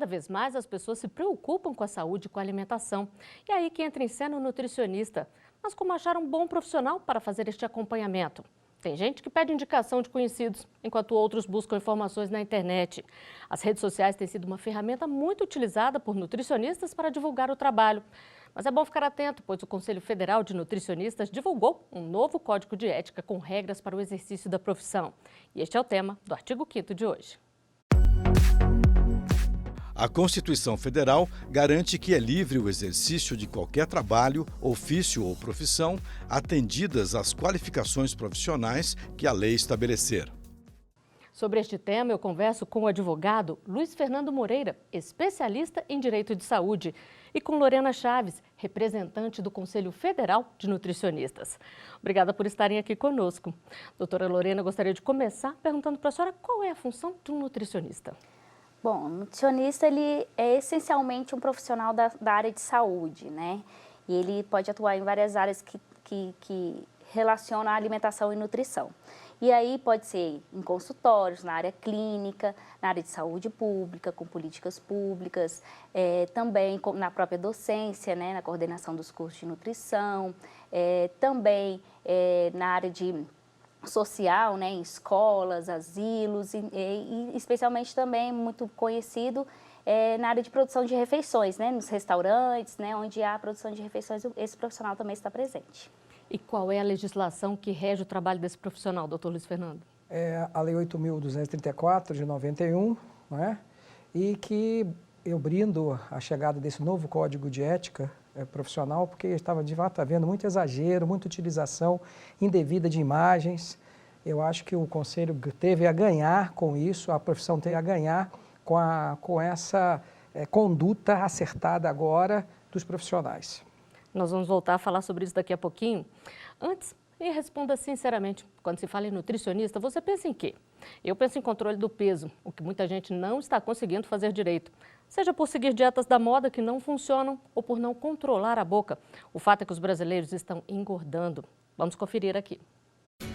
Cada vez mais as pessoas se preocupam com a saúde e com a alimentação. E aí que entra em cena o nutricionista. Mas como achar um bom profissional para fazer este acompanhamento? Tem gente que pede indicação de conhecidos, enquanto outros buscam informações na internet. As redes sociais têm sido uma ferramenta muito utilizada por nutricionistas para divulgar o trabalho. Mas é bom ficar atento, pois o Conselho Federal de Nutricionistas divulgou um novo código de ética com regras para o exercício da profissão. E este é o tema do artigo 5º de hoje. A Constituição Federal garante que é livre o exercício de qualquer trabalho, ofício ou profissão, atendidas as qualificações profissionais que a lei estabelecer. Sobre este tema, eu converso com o advogado Luiz Fernando Moreira, especialista em direito de saúde, e com Lorena Chaves, representante do Conselho Federal de Nutricionistas. Obrigada por estarem aqui conosco. Doutora Lorena, gostaria de começar perguntando para a senhora qual é a função de um nutricionista. Bom, o nutricionista ele é essencialmente um profissional da área de saúde, né? E ele pode atuar em várias áreas que relacionam a alimentação e nutrição. E aí pode ser em consultórios, na área clínica, na área de saúde pública, com políticas públicas, também na própria docência, né? Na coordenação dos cursos de nutrição, também na área de social, né, em escolas, asilos e especialmente também muito conhecido na área de produção de refeições, né, nos restaurantes, né, onde há produção de refeições, esse profissional também está presente. E qual é a legislação que rege o trabalho desse profissional, doutor Luiz Fernando? É a Lei 8.234 de 91, né, e que eu brindo a chegada desse novo Código de Ética profissional, porque estava de fato havendo muito exagero, muita utilização indevida de imagens. Eu acho que o Conselho teve a ganhar com isso, a profissão teve a ganhar com essa conduta acertada agora dos profissionais. Nós vamos voltar a falar sobre isso daqui a pouquinho. Antes, me responda sinceramente, quando se fala em nutricionista, você pensa em quê? Eu penso em controle do peso, o que muita gente não está conseguindo fazer direito. Seja por seguir dietas da moda que não funcionam ou por não controlar a boca. O fato é que os brasileiros estão engordando. Vamos conferir aqui.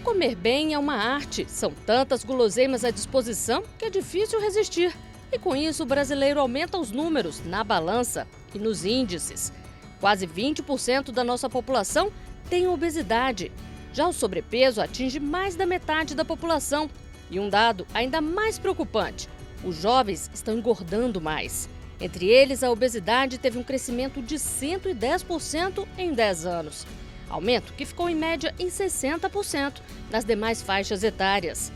Comer bem é uma arte. São tantas guloseimas à disposição que é difícil resistir. E com isso o brasileiro aumenta os números na balança e nos índices. Quase 20% da nossa população tem obesidade. Já o sobrepeso atinge mais da metade da população. E um dado ainda mais preocupante: os jovens estão engordando mais. Entre eles, a obesidade teve um crescimento de 110% em 10 anos. Aumento que ficou em média em 60% nas demais faixas etárias.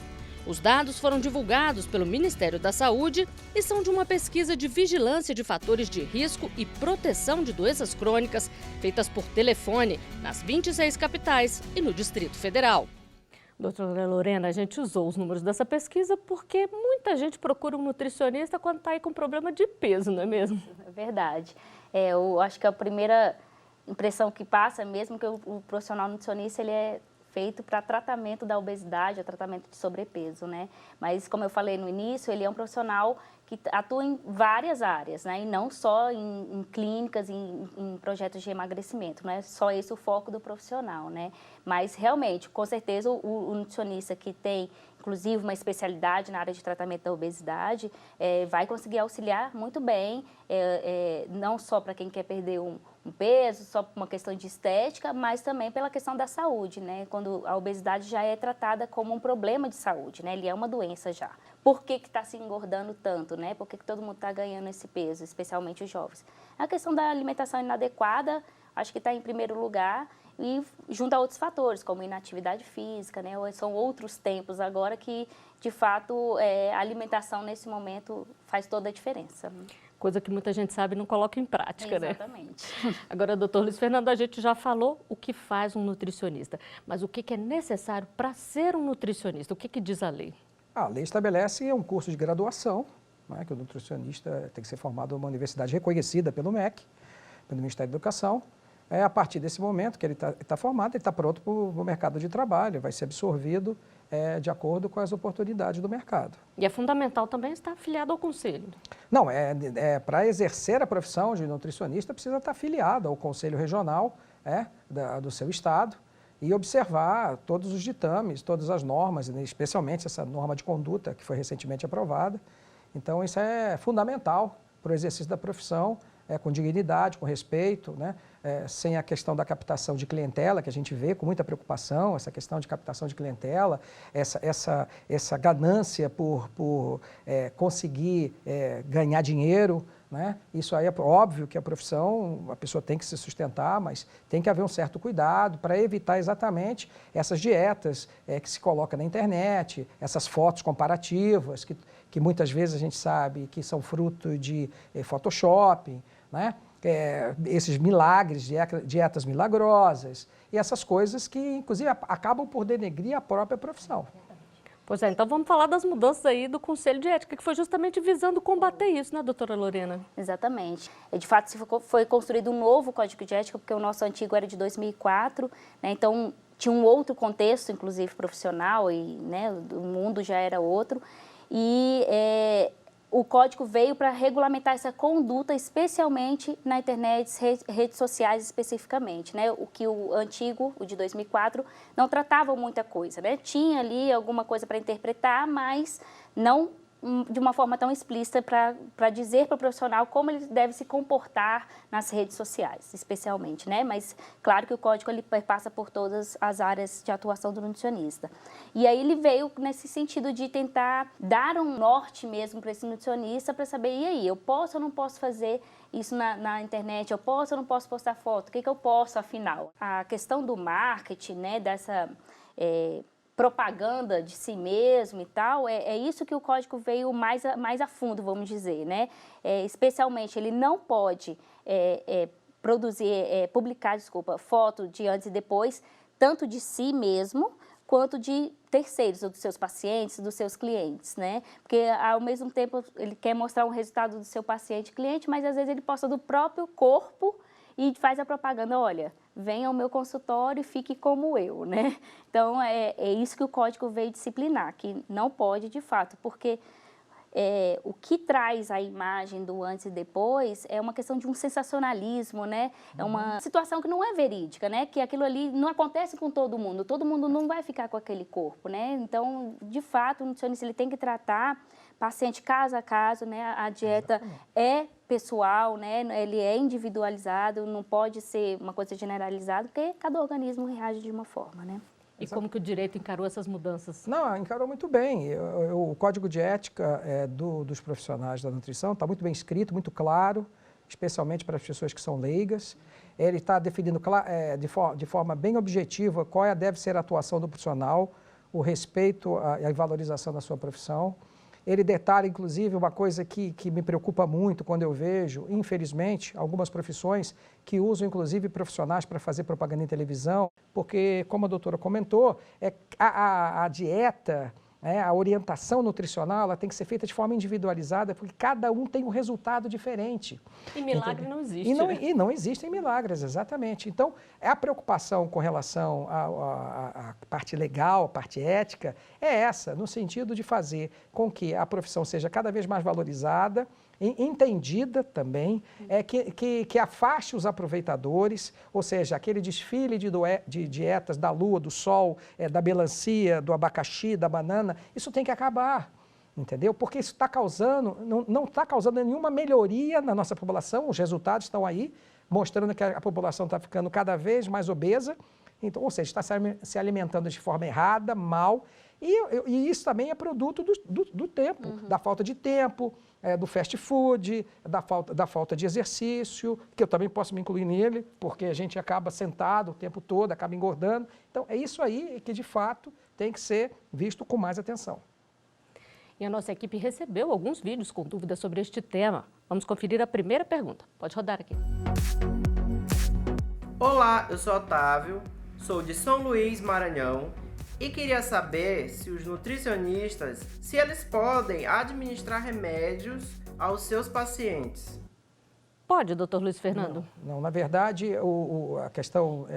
Os dados foram divulgados pelo Ministério da Saúde e são de uma pesquisa de vigilância de fatores de risco e proteção de doenças crônicas feitas por telefone nas 26 capitais e no Distrito Federal. Doutora Lorena, a gente usou os números dessa pesquisa porque muita gente procura um nutricionista quando está aí com problema de peso, não é mesmo? É verdade. Eu acho que a primeira impressão que passa mesmo que o profissional nutricionista ele é feito para tratamento da obesidade, tratamento de sobrepeso, né? Mas, como eu falei no início, ele é um profissional que atua em várias áreas, né? E não só em clínicas, em projetos de emagrecimento, não é só esse o foco do profissional, né? Mas, realmente, com certeza, o nutricionista que tem, inclusive, uma especialidade na área de tratamento da obesidade, vai conseguir auxiliar muito bem, não só para quem quer perder um peso, só por uma questão de estética, mas também pela questão da saúde, né? Quando a obesidade já é tratada como um problema de saúde, né? Ele é uma doença já. Por que está se engordando tanto, né? Por que todo mundo está ganhando esse peso, especialmente os jovens? A questão da alimentação inadequada, acho que está em primeiro lugar, e junto a outros fatores, como inatividade física, né? São outros tempos agora que, de fato, a alimentação nesse momento faz toda a diferença. Coisa que muita gente sabe e não coloca em prática, Exatamente. Né? Agora, doutor Luiz Fernando, a gente já falou o que faz um nutricionista, mas o que é necessário para ser um nutricionista? O que diz a lei? A lei estabelece um curso de graduação, né, que o nutricionista tem que ser formado em uma universidade reconhecida pelo MEC, pelo Ministério da Educação. A partir desse momento que ele está formado, ele está pronto para o mercado de trabalho, vai ser absorvido de acordo com as oportunidades do mercado. E é fundamental também estar afiliado ao conselho? Não, para exercer a profissão de nutricionista precisa estar afiliado ao conselho regional do seu estado e observar todos os ditames, todas as normas, especialmente essa norma de conduta que foi recentemente aprovada. Então, isso é fundamental para o exercício da profissão, com dignidade, com respeito, né? Sem a questão da captação de clientela, que a gente vê com muita preocupação, essa questão de captação de clientela, essa ganância por conseguir ganhar dinheiro, né? Isso aí é óbvio que a profissão, a pessoa tem que se sustentar, mas tem que haver um certo cuidado para evitar exatamente essas dietas que se colocam na internet, essas fotos comparativas, que muitas vezes a gente sabe que são fruto de Photoshop, né? Esses milagres, dietas milagrosas, e essas coisas que, inclusive, acabam por denegrir a própria profissão. Pois é, então vamos falar das mudanças aí do Conselho de Ética, que foi justamente visando combater isso, né, doutora Lorena? Exatamente. De fato, foi construído um novo Código de Ética, porque o nosso antigo era de 2004, né, então tinha um outro contexto, inclusive profissional, e né, o mundo já era outro, e o código veio para regulamentar essa conduta, especialmente na internet, redes sociais especificamente, né? O que o antigo, o de 2004, não tratava muita coisa, né? Tinha ali alguma coisa para interpretar, mas não de uma forma tão explícita para dizer para o profissional como ele deve se comportar nas redes sociais, especialmente, né? Mas claro que o código ele passa por todas as áreas de atuação do nutricionista. E aí ele veio nesse sentido de tentar dar um norte mesmo para esse nutricionista para saber, e aí, eu posso ou não posso fazer isso na internet, eu posso ou não posso postar foto, o que eu posso afinal? A questão do marketing, né, dessa propaganda de si mesmo e tal, é isso que o código veio mais a fundo, vamos dizer, né? Especialmente, ele não pode publicar foto de antes e depois, tanto de si mesmo, quanto de terceiros, ou dos seus pacientes, dos seus clientes, né? Porque, ao mesmo tempo, ele quer mostrar um resultado do seu paciente e cliente, mas, às vezes, ele posta do próprio corpo e faz a propaganda, olha, venha ao meu consultório e fique como eu, né? Então, é isso que o código veio disciplinar, que não pode, de fato, porque o que traz a imagem do antes e depois é uma questão de um sensacionalismo, né? É uma situação que não é verídica, né? Que aquilo ali não acontece com todo mundo não vai ficar com aquele corpo, né? Então, de fato, o nutricionista ele tem que tratar paciente caso a caso, né? A dieta é pessoal, né? Ele é individualizado, não pode ser uma coisa generalizada, porque cada organismo reage de uma forma, né? E como que o direito encarou essas mudanças? Não, encarou muito bem. O Código de Ética dos profissionais da nutrição está muito bem escrito, muito claro, especialmente para as pessoas que são leigas. Ele está definindo de forma bem objetiva qual deve ser a atuação do profissional, o respeito e a valorização da sua profissão. Ele detalha, inclusive, uma coisa que me preocupa muito quando eu vejo, infelizmente, algumas profissões que usam, inclusive, profissionais para fazer propaganda em televisão, porque, como a doutora comentou, a dieta, a orientação nutricional, ela tem que ser feita de forma individualizada, porque cada um tem um resultado diferente. E milagre não existe. E não existem milagres, exatamente. Então, a preocupação com relação à parte legal, à parte ética, é essa, no sentido de fazer com que a profissão seja cada vez mais valorizada, entendida também, que afaste os aproveitadores, ou seja, aquele desfile de dietas da lua, do sol, da melancia, do abacaxi, da banana, isso tem que acabar, entendeu? Porque isso está causando, não está causando nenhuma melhoria na nossa população, os resultados estão aí, mostrando que a população está ficando cada vez mais obesa, então, ou seja, está se alimentando de forma errada, mal, e isso também é produto do tempo, da falta de tempo, do fast food, da falta de exercício, que eu também posso me incluir nele, porque a gente acaba sentado o tempo todo, acaba engordando. Então, é isso aí que, de fato, tem que ser visto com mais atenção. E a nossa equipe recebeu alguns vídeos com dúvidas sobre este tema. Vamos conferir a primeira pergunta. Pode rodar aqui. Olá, eu sou Otávio, sou de São Luís, Maranhão, e queria saber se os nutricionistas, se eles podem administrar remédios aos seus pacientes. Pode, doutor Luiz Fernando? Não, na verdade, a questão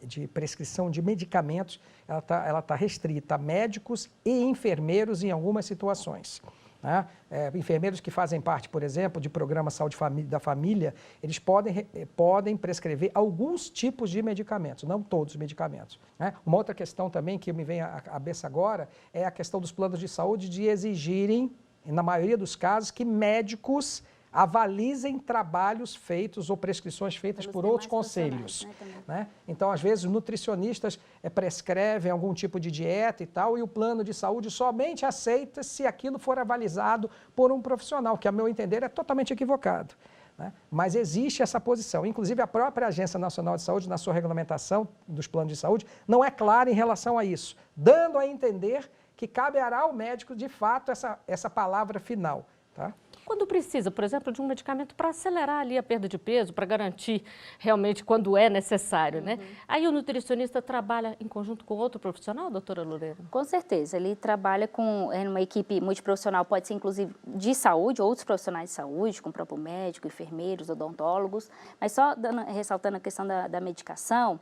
de prescrição de medicamentos, ela tá restrita a médicos e enfermeiros em algumas situações. Né? Enfermeiros que fazem parte, por exemplo, de programa Saúde da Família, eles podem prescrever alguns tipos de medicamentos, não todos os medicamentos. Né? Uma outra questão também que me vem à cabeça agora é a questão dos planos de saúde de exigirem, na maioria dos casos, que médicos avalizem trabalhos feitos ou prescrições feitas por outros conselhos. Né? Então, às vezes, nutricionistas prescrevem algum tipo de dieta e tal, e o plano de saúde somente aceita se aquilo for avalizado por um profissional, que, a meu entender, é totalmente equivocado. Né? Mas existe essa posição. Inclusive, a própria Agência Nacional de Saúde, na sua regulamentação dos planos de saúde, não é clara em relação a isso, dando a entender que caberá ao médico, de fato, essa palavra final. Tá? Quando precisa, por exemplo, de um medicamento para acelerar ali a perda de peso, para garantir realmente quando é necessário, né? Aí o nutricionista trabalha em conjunto com outro profissional, doutora Lorena? Com certeza, ele trabalha com uma equipe multiprofissional, pode ser inclusive de saúde, outros profissionais de saúde, com o próprio médico, enfermeiros, odontólogos, mas só ressaltando a questão da medicação,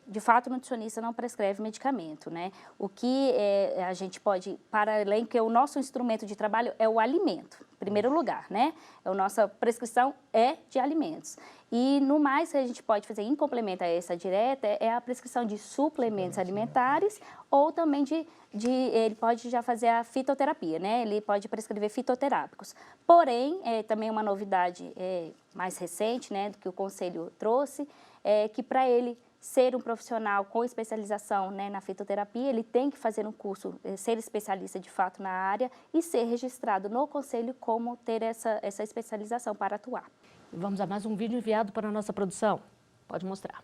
de fato, o nutricionista não prescreve medicamento, né? O que a gente pode, para além, que o nosso instrumento de trabalho é o alimento, em primeiro lugar, né? A nossa prescrição é de alimentos. E, no mais, que a gente pode fazer em complemento a essa direta é a prescrição de suplementos alimentares ou também ele pode já fazer a fitoterapia, né? Ele pode prescrever fitoterápicos. Porém, também uma novidade mais recente, né, do que o Conselho trouxe, é que para ele ser um profissional com especialização, né, na fitoterapia, ele tem que fazer um curso, ser especialista de fato na área e ser registrado no Conselho como ter essa especialização para atuar. Vamos a mais um vídeo enviado para a nossa produção. Pode mostrar.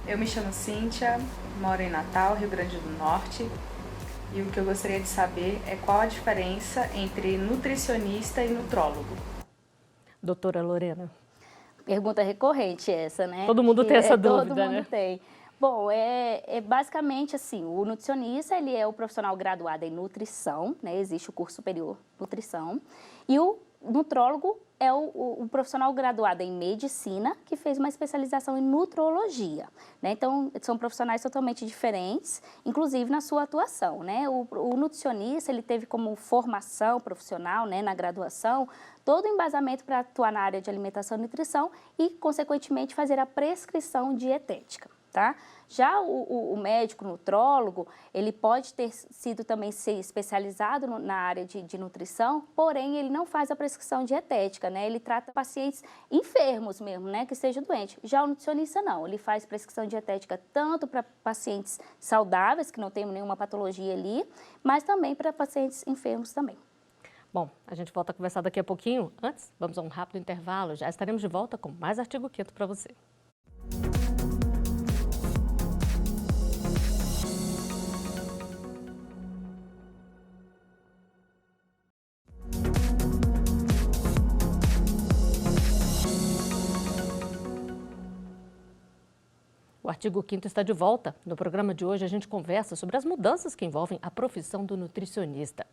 Eu me chamo Cíntia, moro em Natal, Rio Grande do Norte, e o que eu gostaria de saber é qual a diferença entre nutricionista e nutrólogo. Doutora Lorena. Pergunta recorrente essa, né? Todo mundo tem essa dúvida, todo mundo né? tem. Bom, basicamente assim, o nutricionista, ele é o profissional graduado em nutrição, né? Existe o curso superior nutrição, e o nutrólogo é o profissional graduado em medicina que fez uma especialização em nutrologia, né? Então, são profissionais totalmente diferentes, inclusive na sua atuação, né? O nutricionista, ele teve como formação profissional, né, na graduação, todo o embasamento para atuar na área de alimentação e nutrição e, consequentemente, fazer a prescrição dietética. Tá? Já o médico nutrólogo, ele pode ter sido também ser especializado na área de nutrição, porém ele não faz a prescrição dietética, né? Ele trata pacientes enfermos mesmo, né, que estejam doentes. Já o nutricionista não, ele faz prescrição dietética tanto para pacientes saudáveis, que não tem nenhuma patologia ali, mas também para pacientes enfermos também. Bom, a gente volta a conversar daqui a pouquinho. Antes, vamos a um rápido intervalo. Já estaremos de volta com mais Artigo 5º para você. O Artigo 5º está de volta. No programa de hoje, a gente conversa sobre as mudanças que envolvem a profissão do nutricionista.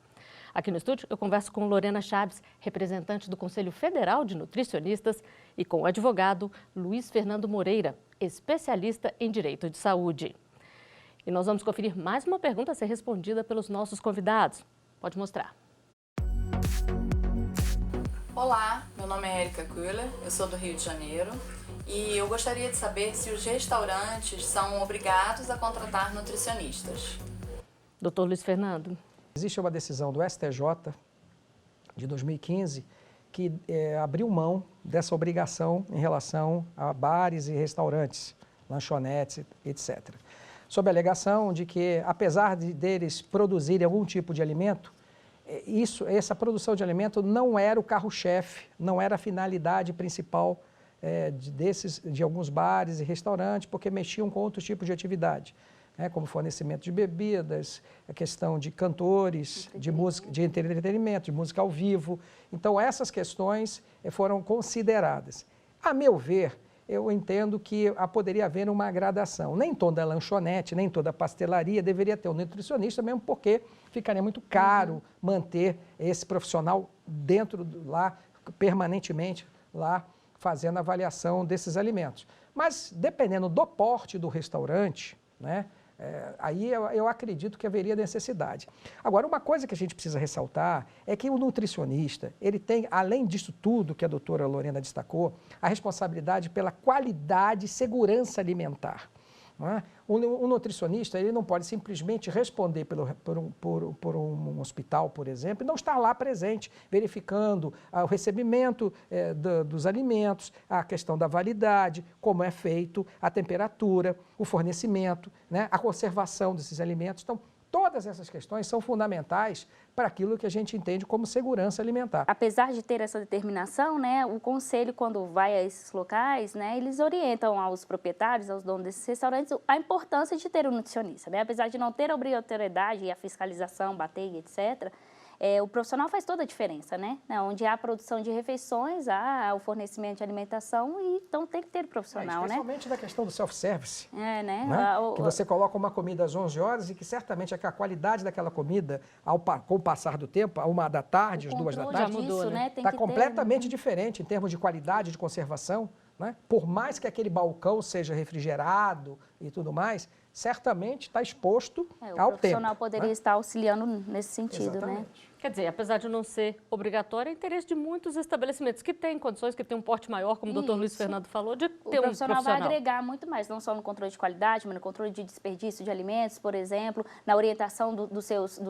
Aqui no estúdio, eu converso com Lorena Chaves, representante do Conselho Federal de Nutricionistas, e com o advogado Luiz Fernando Moreira, especialista em Direito de Saúde. E nós vamos conferir mais uma pergunta a ser respondida pelos nossos convidados. Pode mostrar. Olá, meu nome é Érica Köhler, eu sou do Rio de Janeiro e eu gostaria de saber se os restaurantes são obrigados a contratar nutricionistas. Doutor Luiz Fernando. Existe uma decisão do STJ de 2015 que abriu mão dessa obrigação em relação a bares e restaurantes, lanchonetes, etc. Sob a alegação de que, apesar deles produzirem algum tipo de alimento, essa produção de alimento não era o carro-chefe, não era a finalidade principal de alguns bares e restaurantes, porque mexiam com outros tipos de atividade, como fornecimento de bebidas, a questão de cantores, de música, de entretenimento, de música ao vivo. Então, essas questões foram consideradas. A meu ver, eu entendo que poderia haver uma gradação. Nem toda lanchonete, nem toda pastelaria deveria ter um nutricionista, mesmo porque ficaria muito caro manter esse profissional dentro lá, permanentemente lá, fazendo a avaliação desses alimentos. Mas, dependendo do porte do restaurante, né, aí eu acredito que haveria necessidade. Agora, uma coisa que a gente precisa ressaltar é que o nutricionista, ele tem, além disso tudo que a doutora Lorena destacou, a responsabilidade pela qualidade e segurança alimentar. Não é? O nutricionista ele não pode simplesmente responder por um hospital, por exemplo, e não estar lá presente, verificando o recebimento dos alimentos, a questão da validade, como é feito, a temperatura, o fornecimento, né, a conservação desses alimentos. Então, todas essas questões são fundamentais para aquilo que a gente entende como segurança alimentar. Apesar de ter essa determinação, né, o conselho, quando vai a esses locais, né, eles orientam aos proprietários, aos donos desses restaurantes, a importância de ter um nutricionista, né? Apesar de não ter a obrigatoriedade e a fiscalização, bater, etc., o profissional faz toda a diferença, né? Onde há a produção de refeições, há o fornecimento de alimentação, e então tem que ter profissional, especialmente da questão do self-service. Né? Né? Que você coloca uma comida às 11 horas e que certamente a qualidade daquela comida, com o passar do tempo, a 1 da tarde, às 2 da tarde, está completamente diferente em termos de qualidade, de conservação. Né? Por mais que aquele balcão seja refrigerado e tudo mais, certamente está exposto ao tempo. O profissional poderia estar auxiliando nesse sentido, exatamente, né? Quer dizer, apesar de não ser obrigatório, é interesse de muitos estabelecimentos que têm condições, que têm um porte maior, como o Dr. Luiz Fernando falou, de ter um profissional. O profissional vai agregar muito mais, não só no controle de qualidade, mas no controle de desperdício de alimentos, por exemplo, na orientação dos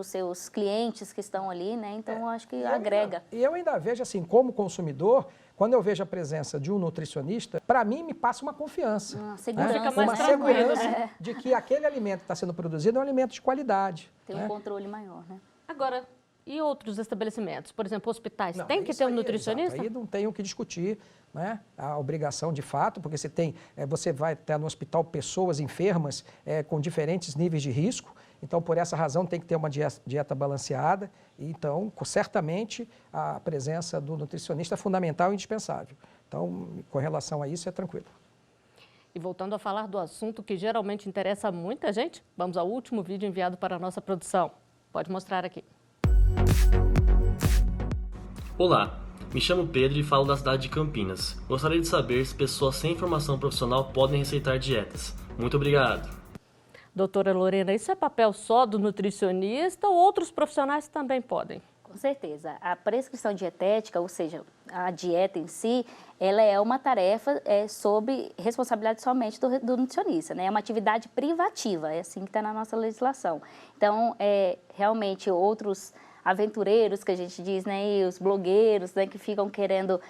seus clientes que estão ali, né? Então, eu acho que agrega. E eu ainda vejo, assim, como consumidor, quando eu vejo a presença de um nutricionista, para mim me passa uma confiança. Segurança. Fica mais uma tranquilo, segurança de que aquele alimento que está sendo produzido é um alimento de qualidade. Tem um controle maior, né? Agora, e outros estabelecimentos? Por exemplo, hospitais, Não, tem que ter um nutricionista? Exato, aí não tem o que discutir, né? A obrigação de fato, porque você vai ter no hospital pessoas enfermas com diferentes níveis de risco, então por essa razão tem que ter uma dieta balanceada, então certamente a presença do nutricionista é fundamental e indispensável. Então, com relação a isso, é tranquilo. E voltando a falar do assunto que geralmente interessa a muita gente, vamos ao último vídeo enviado para a nossa produção. Pode mostrar aqui. Olá, me chamo Pedro e falo da cidade de Campinas. Gostaria de saber se pessoas sem formação profissional podem receitar dietas. Muito obrigado. Doutora Lorena, isso é papel só do nutricionista ou outros profissionais também podem? Com certeza. A prescrição dietética, ou seja, a dieta em si, ela é uma tarefa sob responsabilidade somente do nutricionista, né? É uma atividade privativa, é assim que está na nossa legislação. Então, realmente, outros aventureiros, que a gente diz, né, e os blogueiros, né, que ficam querendo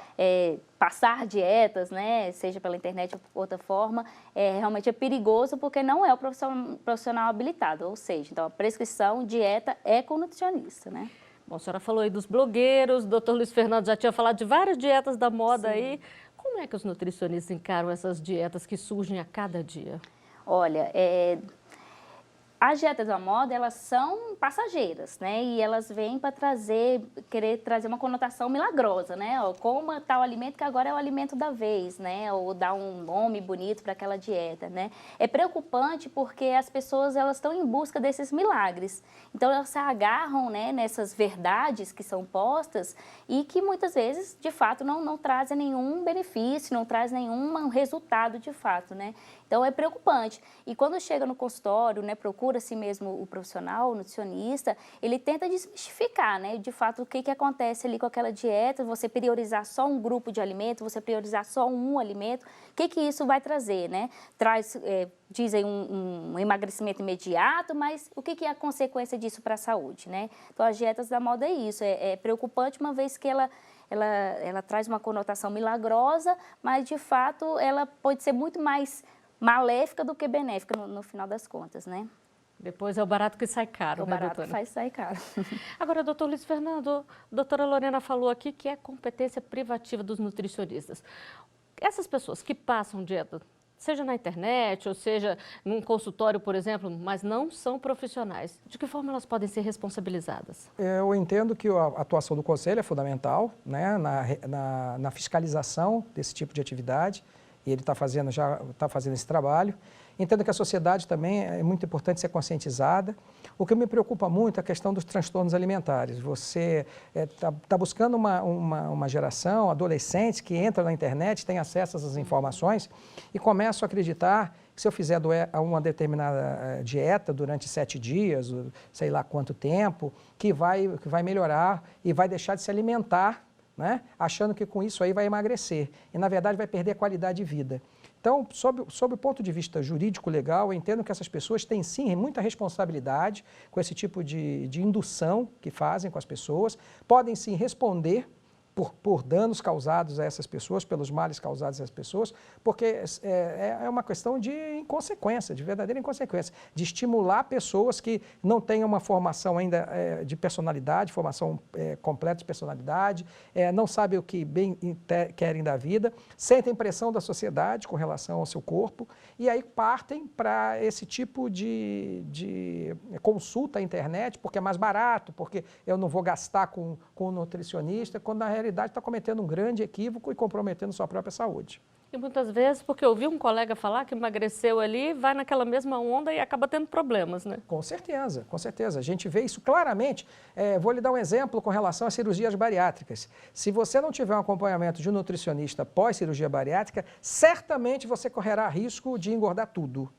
passar dietas, né, seja pela internet ou por outra forma, realmente é perigoso porque não é o profissional habilitado, ou seja, então a prescrição, dieta é com o nutricionista, né? Bom, a senhora falou aí dos blogueiros, o doutor Luiz Fernando já tinha falado de várias dietas da moda. Sim. Aí. Como é que os nutricionistas encaram essas dietas que surgem a cada dia? Olha, as dietas da moda, elas são passageiras, né? E elas vêm para querer trazer uma conotação milagrosa, né? Coma tal alimento que agora é o alimento da vez, né? Ou dar um nome bonito para aquela dieta, né? É preocupante porque as pessoas, elas estão em busca desses milagres. Então, elas se agarram, né, nessas verdades que são postas e que muitas vezes, de fato, não trazem nenhum benefício, não trazem nenhum resultado de fato, né? Então, é preocupante. E quando chega no consultório, né, procura-se mesmo o profissional, o nutricionista, ele tenta desmistificar, né, de fato, o que acontece ali com aquela dieta, você priorizar só um grupo de alimento, você priorizar só um alimento, o que isso vai trazer, né? Dizem um emagrecimento imediato, mas o que é a consequência disso para a saúde, né? Então, as dietas da moda é isso, é preocupante uma vez que ela traz uma conotação milagrosa, mas, de fato, ela pode ser muito mais maléfica do que benéfica no final das contas, né? Depois é o barato que sai caro, né, doutora? O barato faz sair caro. Agora, doutor Luiz Fernando, a doutora Lorena falou aqui que é competência privativa dos nutricionistas. Essas pessoas que passam dieta, seja na internet ou seja num consultório, por exemplo, mas não são profissionais, de que forma elas podem ser responsabilizadas? Eu entendo que a atuação do Conselho é fundamental, né, na fiscalização desse tipo de atividade, e ele já está fazendo esse trabalho. Entendo que a sociedade também é muito importante ser conscientizada. O que me preocupa muito é a questão dos transtornos alimentares. Você está buscando uma geração, adolescentes que entram na internet, têm acesso a essas informações e começam a acreditar que se eu fizer uma determinada dieta durante 7 dias, sei lá quanto tempo, que vai melhorar e vai deixar de se alimentar né, achando que com isso aí vai emagrecer e, na verdade, vai perder a qualidade de vida. Então, sob o ponto de vista jurídico-legal, eu entendo que essas pessoas têm, sim, muita responsabilidade com esse tipo de indução que fazem com as pessoas, podem, sim, responder por danos causados a essas pessoas, pelos males causados a essas pessoas, porque é uma questão de inconsequência, de verdadeira inconsequência, de estimular pessoas que não tenham uma formação ainda de personalidade, formação completa de personalidade, não sabem o que bem querem da vida, sentem pressão da sociedade com relação ao seu corpo, e aí partem para esse tipo de consulta à internet, porque é mais barato, porque eu não vou gastar com um nutricionista, quando na realidade está cometendo um grande equívoco e comprometendo sua própria saúde. E muitas vezes, porque eu ouvi um colega falar que emagreceu ali, vai naquela mesma onda e acaba tendo problemas, né? Com certeza, com certeza. A gente vê isso claramente. Vou lhe dar um exemplo com relação às cirurgias bariátricas. Se você não tiver um acompanhamento de um nutricionista pós-cirurgia bariátrica, certamente você correrá risco de engordar tudo.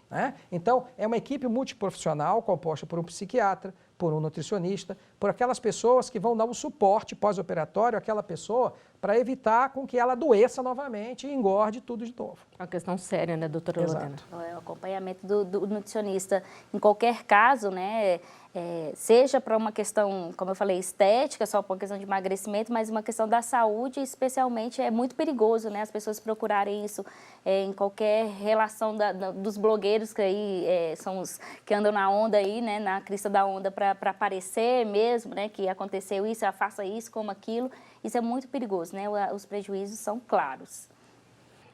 Né? Então, é uma equipe multiprofissional composta por um psiquiatra, por um nutricionista, por aquelas pessoas que vão dar um suporte pós-operatório àquela pessoa para evitar com que ela adoeça novamente e engorde tudo de novo. É uma questão séria, né, doutora Lorena? O acompanhamento do nutricionista, em qualquer caso, né, seja para uma questão, como eu falei, estética, só para uma questão de emagrecimento, mas uma questão da saúde, especialmente, é muito perigoso, né, as pessoas procurarem isso em qualquer relação dos blogueiros que aí são os que andam na onda aí, né, na crista da onda para aparecer mesmo, né, que aconteceu isso, faça isso, como aquilo. Isso é muito perigoso, né? Os prejuízos são claros.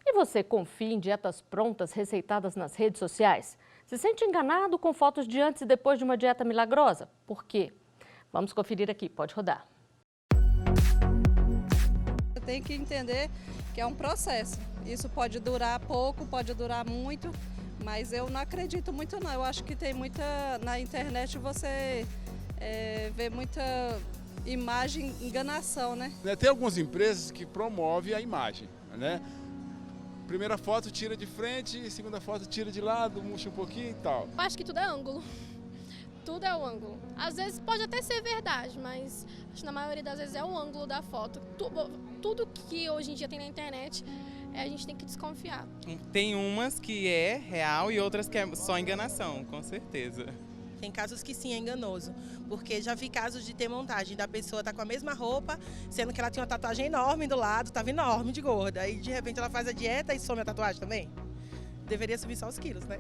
E você confia em dietas prontas receitadas nas redes sociais? Se sente enganado com fotos de antes e depois de uma dieta milagrosa? Por quê? Vamos conferir aqui, pode rodar. Você tem que entender que é um processo. Isso pode durar pouco, pode durar muito, mas eu não acredito muito não. Eu acho que tem muita... Na internet você vê muita... imagem, enganação, né? Tem algumas empresas que promovem a imagem, né? Primeira foto tira de frente, segunda foto tira de lado, murcha um pouquinho e tal. Eu acho que tudo é ângulo. Tudo é o ângulo. Às vezes pode até ser verdade, mas acho que na maioria das vezes é o ângulo da foto. Tudo que hoje em dia tem na internet, a gente tem que desconfiar. Tem umas que é real e outras que é só enganação, com certeza. Tem casos que sim, é enganoso, porque já vi casos de ter montagem da pessoa tá com a mesma roupa, sendo que ela tinha uma tatuagem enorme do lado, estava enorme de gorda, aí de repente ela faz a dieta e some a tatuagem também. Deveria subir só os quilos, né?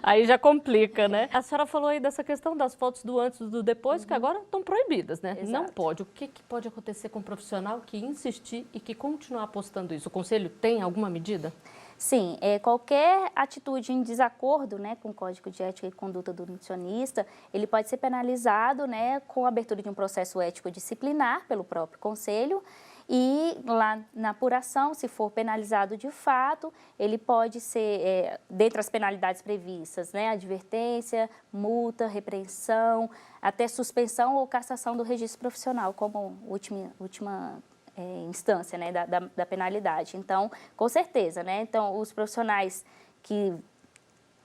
Aí já complica, né? A senhora falou aí dessa questão das fotos do antes e do depois, que agora estão proibidas, né? Exato. Não pode. O que pode acontecer com um profissional que insistir e que continuar postando isso? O conselho tem alguma medida? Sim, qualquer atitude em desacordo, né, com o Código de Ética e Conduta do Nutricionista, ele pode ser penalizado, né, com a abertura de um processo ético disciplinar pelo próprio Conselho e lá na apuração, se for penalizado de fato, ele pode ser, dentre as penalidades previstas, né, advertência, multa, repreensão, até suspensão ou cassação do registro profissional como última instância, né, da penalidade. Então, com certeza, né? Então, os profissionais que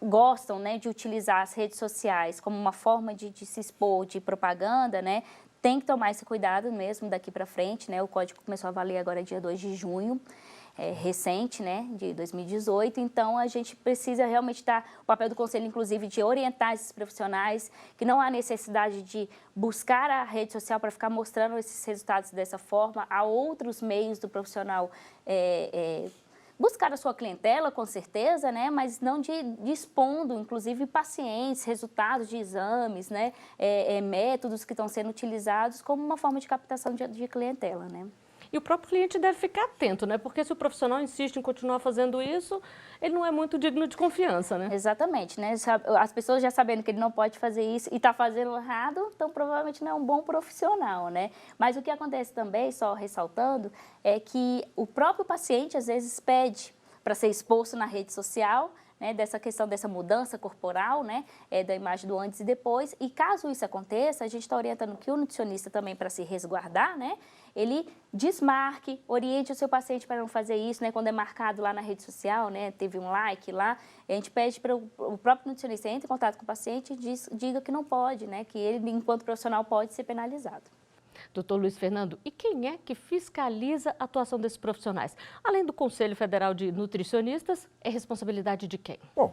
gostam, né, de utilizar as redes sociais como uma forma de se expor, de propaganda, né, tem que tomar esse cuidado mesmo daqui para frente, né? O Código começou a valer agora dia 2 de junho, recente, né, de 2018, então a gente precisa realmente o papel do Conselho, inclusive, de orientar esses profissionais, que não há necessidade de buscar a rede social para ficar mostrando esses resultados dessa forma, há outros meios do profissional buscar a sua clientela, com certeza, né, mas não de expondo, inclusive, pacientes, resultados de exames, né, métodos que estão sendo utilizados como uma forma de captação de clientela, né. E o próprio cliente deve ficar atento, né? Porque se o profissional insiste em continuar fazendo isso, ele não é muito digno de confiança, né? Exatamente, né? As pessoas já sabendo que ele não pode fazer isso e está fazendo errado, então provavelmente não é um bom profissional, né? Mas o que acontece também, só ressaltando, é que o próprio paciente às vezes pede para ser exposto na rede social, né, dessa questão dessa mudança corporal, né, da imagem do antes e depois, e caso isso aconteça, a gente está orientando que o nutricionista também, para se resguardar, né, ele desmarque, oriente o seu paciente para não fazer isso, né, quando é marcado lá na rede social, né, teve um like lá, a gente pede para o próprio nutricionista entre em contato com o paciente e diga que não pode, né, que ele, enquanto profissional, pode ser penalizado. Doutor Luiz Fernando, e quem é que fiscaliza a atuação desses profissionais? Além do Conselho Federal de Nutricionistas, é responsabilidade de quem? Bom,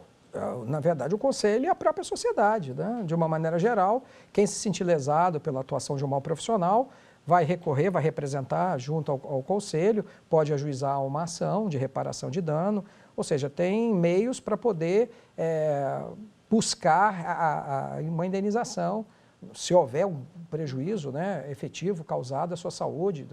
na verdade, o Conselho e a própria sociedade, né? De uma maneira geral, quem se sentir lesado pela atuação de um mau profissional vai recorrer, vai representar junto ao Conselho, pode ajuizar uma ação de reparação de dano, ou seja, tem meios para poder buscar uma indenização, se houver um prejuízo, né, efetivo causado à sua saúde,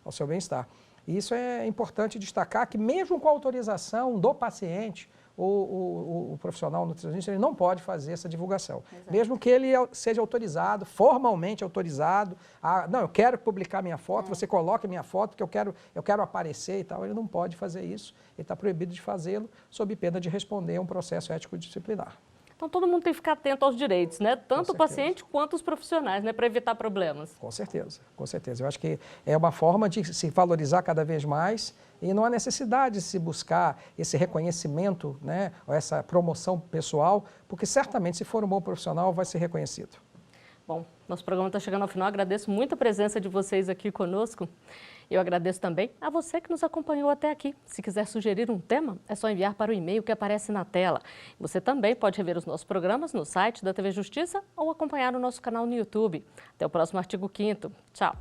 ao seu bem-estar. Isso é importante destacar que mesmo com a autorização do paciente, o profissional nutricionista ele não pode fazer essa divulgação. Exato. Mesmo que ele seja autorizado, formalmente autorizado, não, eu quero publicar minha foto, você coloque minha foto, porque eu quero aparecer e tal, ele não pode fazer isso, ele está proibido de fazê-lo, sob pena de responder a um processo ético-disciplinar. Então, todo mundo tem que ficar atento aos direitos, né? Tanto o paciente quanto os profissionais, né? Para evitar problemas. Com certeza, com certeza. Eu acho que é uma forma de se valorizar cada vez mais e não há necessidade de se buscar esse reconhecimento, né? Ou essa promoção pessoal, porque certamente, se for um bom profissional, vai ser reconhecido. Bom, nosso programa está chegando ao final. Agradeço muito a presença de vocês aqui conosco. Eu agradeço também a você que nos acompanhou até aqui. Se quiser sugerir um tema, é só enviar para o e-mail que aparece na tela. Você também pode rever os nossos programas no site da TV Justiça ou acompanhar o nosso canal no YouTube. Até o próximo Artigo 5º. Tchau!